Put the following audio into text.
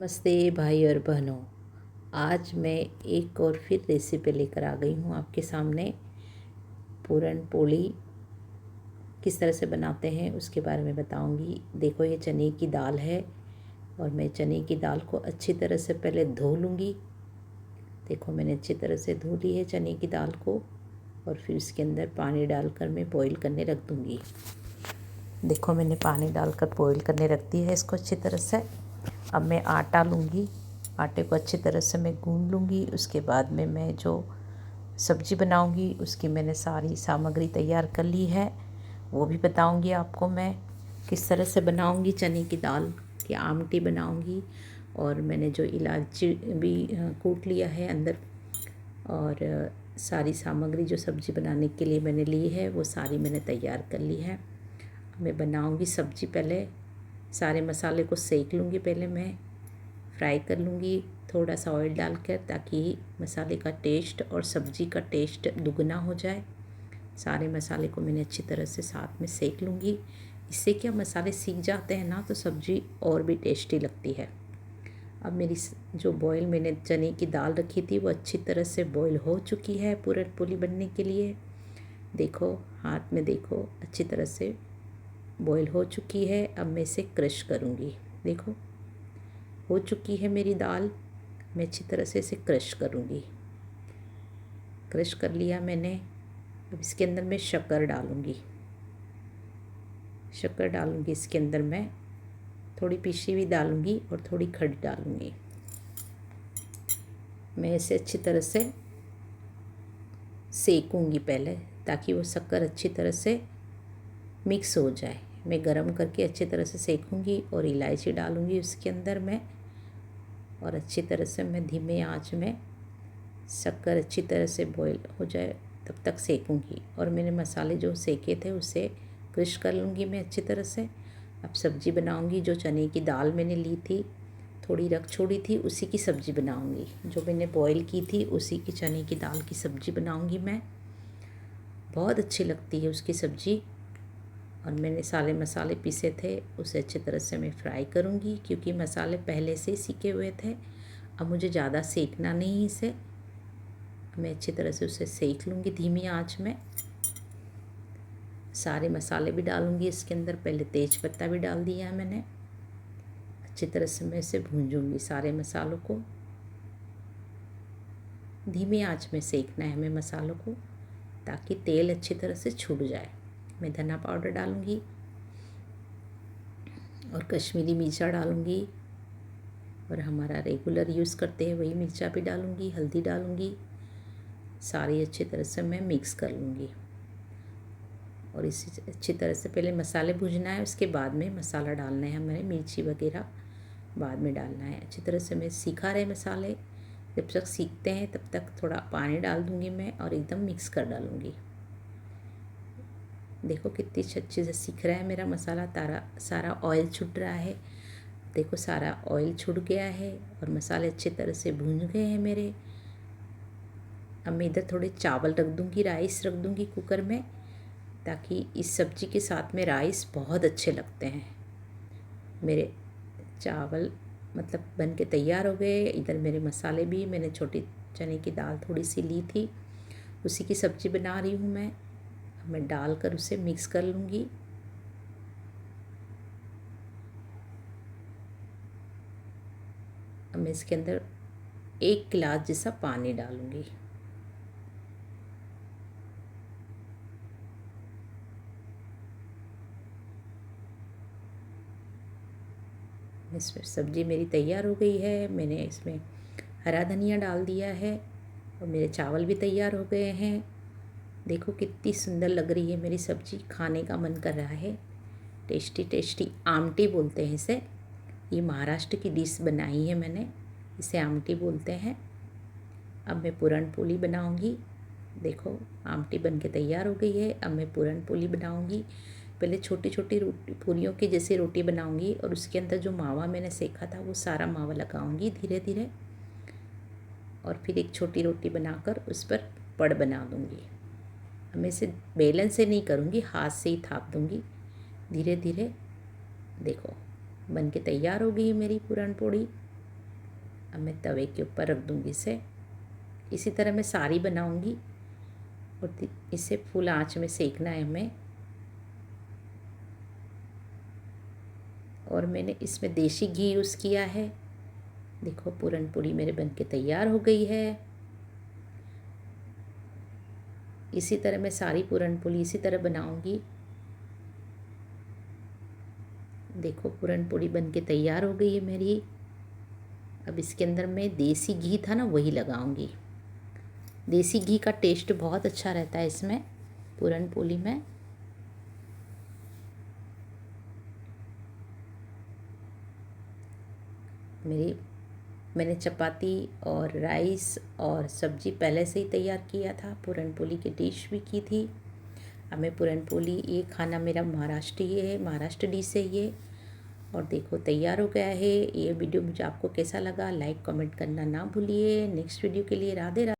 नमस्ते भाई और बहनों। आज मैं एक और फिर रेसिपी लेकर आ गई हूँ आपके सामने। पूरन पोली किस तरह से बनाते हैं उसके बारे में बताऊँगी। देखो, ये चने की दाल है और मैं चने की दाल को अच्छी तरह से पहले धो लूँगी। देखो, मैंने अच्छी तरह से धो ली है चने की दाल को और फिर इसके अंदर पानी डालकर मैं बॉईल करने रख दूँगी। देखो, मैंने पानी डालकर बॉईल करने रख दी है इसको अच्छी तरह से। अब मैं आटा लूँगी, आटे को अच्छी तरह से मैं गूँध लूँगी। उसके बाद में मैं जो सब्ज़ी बनाऊँगी उसकी मैंने सारी सामग्री तैयार कर ली है, वो भी बताऊँगी आपको मैं किस तरह से बनाऊँगी। चने की दाल की आमटी बनाऊँगी और मैंने जो इलायची भी कूट लिया है अंदर, और सारी सामग्री जो सब्ज़ी बनाने के लिए मैंने ली है वो सारी मैंने तैयार कर ली है। मैं बनाऊँगी सब्ज़ी। पहले सारे मसाले को सेक लूँगी, पहले मैं फ्राई कर लूँगी थोड़ा सा ऑयल डालकर, ताकि मसाले का टेस्ट और सब्ज़ी का टेस्ट दुगना हो जाए। सारे मसाले को मैंने अच्छी तरह से साथ में सेक लूँगी। इससे क्या, मसाले सीख जाते हैं ना तो सब्ज़ी और भी टेस्टी लगती है। अब मेरी जो बॉयल मैंने चने की दाल रखी थी वो अच्छी तरह से बॉयल हो चुकी है पूरन पोली बनने के लिए। देखो, हाथ में देखो अच्छी तरह से बॉईल हो चुकी है। अब मैं इसे क्रश करूँगी। देखो, हो चुकी है मेरी दाल। मैं अच्छी तरह से इसे क्रश करूँगी। क्रश कर लिया मैंने। अब इसके अंदर मैं शक्कर डालूँगी। शक्कर डालूँगी इसके अंदर मैं, थोड़ी पीसी हुई डालूँगी और थोड़ी खड़ी डालूँगी। मैं इसे अच्छी तरह से सेकूँगी पहले, ताकि वो शक्कर अच्छी तरह से मिक्स हो जाए। मैं गरम करके अच्छी तरह से सेकूँगी और इलायची डालूँगी उसके अंदर मैं, और अच्छी तरह से मैं धीमे आंच में शक्कर अच्छी तरह से बॉईल हो जाए तब तक सेकूँगी। और मैंने मसाले जो सेके थे उसे क्रश कर लूँगी मैं अच्छी तरह से। अब सब्ज़ी बनाऊँगी। जो चने की दाल मैंने ली थी, थोड़ी रख छोड़ी थी, उसी की सब्ज़ी बनाऊँगी। जो मैंने बॉईल की थी उसी की चने की दाल की सब्ज़ी बनाऊँगी मैं। बहुत अच्छी लगती है उसकी सब्ज़ी। और मैंने सारे मसाले पीसे थे, उसे अच्छी तरह से मैं फ्राई करूँगी, क्योंकि मसाले पहले से ही सीखे हुए थे। अब मुझे ज़्यादा सेकना नहीं इसे। मैं अच्छी तरह से उसे सेक लूँगी धीमी आंच में। सारे मसाले भी डालूँगी इसके अंदर। पहले तेज पत्ता भी डाल दिया है मैंने। अच्छी तरह से मैं इसे भूंजूँगी सारे मसालों को। धीमी आंच में सेकना है हमें मसालों को, ताकि तेल अच्छी तरह से छूट जाए। मैं धनिया पाउडर डालूँगी और कश्मीरी मिर्चा डालूँगी, और हमारा रेगुलर यूज़ करते हैं वही मिर्चा भी डालूँगी। हल्दी डालूँगी। सारी अच्छी तरह से मैं मिक्स कर लूँगी। और इसी अच्छी तरह से पहले मसाले भूनना है, उसके बाद में मसाला डालना है हमें। मिर्ची वगैरह बाद में डालना है। अच्छी तरह से मैं सीखा रहे मसाले। जब तक सीखते हैं तब तक थोड़ा पानी डाल दूँगी मैं और एकदम मिक्स कर डालूँगी। देखो कितनी अच्छे से सीख रहा है मेरा मसाला। सारा ऑयल छूट रहा है। देखो, सारा ऑयल छूट गया है और मसाले अच्छी तरह से भून गए हैं मेरे। अब मैं इधर थोड़े चावल रख दूँगी, राइस रख दूँगी कुकर में, ताकि इस सब्ज़ी के साथ में राइस बहुत अच्छे लगते हैं। मेरे चावल मतलब बन के तैयार हो गए। इधर मेरे मसाले भी, मैंने छोटी चने की दाल थोड़ी सी ली थी, उसी की सब्ज़ी बना रही हूँ मैं। मैं डालकर उसे मिक्स कर लूँगी। अब मैं इसके अंदर 1 गिलास जैसा पानी डालूँगी। इसमें सब्ज़ी मेरी तैयार हो गई है। मैंने इसमें हरा धनिया डाल दिया है और मेरे चावल भी तैयार हो गए हैं। देखो कितनी सुंदर लग रही है मेरी सब्ज़ी। खाने का मन कर रहा है। टेस्टी टेस्टी आमटी बोलते हैं इसे। ये महाराष्ट्र की डिश बनाई है मैंने, इसे आमटी बोलते हैं। अब मैं पूरन पोली बनाऊंगी। देखो, आमटी बन के तैयार हो गई है। अब मैं पूरन पोली बनाऊंगी। पहले छोटी छोटी रोटी, पूरियों की जैसी रोटी बनाऊंगी, और उसके अंदर जो मावा मैंने सेका था वो सारा मावा लगाऊंगी धीरे धीरे, और फिर एक छोटी रोटी बनाकर उस पर पड़ बना दूंगी। अब मैं इसे बेलन से नहीं करूँगी, हाथ से ही थाप दूंगी धीरे धीरे। देखो, बन के तैयार हो गई मेरी पूरन पोली। अब मैं तवे के ऊपर रख दूँगी इसे। इसी तरह मैं सारी बनाऊँगी और इसे फुल आंच में सेकना है हमें। और मैंने इसमें देसी घी यूज़ किया है। देखो पूरन पोली मेरे बनके तैयार हो गई है। इसी तरह मैं सारी पूरन पोली इसी तरह बनाऊँगी। देखो पूरन पोली बनके तैयार हो गई है मेरी। अब इसके अंदर मैं देसी घी था ना वही लगाऊंगी। देसी घी का टेस्ट बहुत अच्छा रहता है इसमें पूरन पोली में। मैंने चपाती और राइस और सब्जी पहले से ही तैयार किया था। पूरन पोली की डिश भी की थी। अब मैं पूरन पोली, ये खाना मेरा महाराष्ट्रीय है, महाराष्ट्र डिश है ये। और देखो तैयार हो गया है। ये वीडियो मुझे आपको कैसा लगा लाइक कमेंट करना ना भूलिए। नेक्स्ट वीडियो के लिए राधे राधे।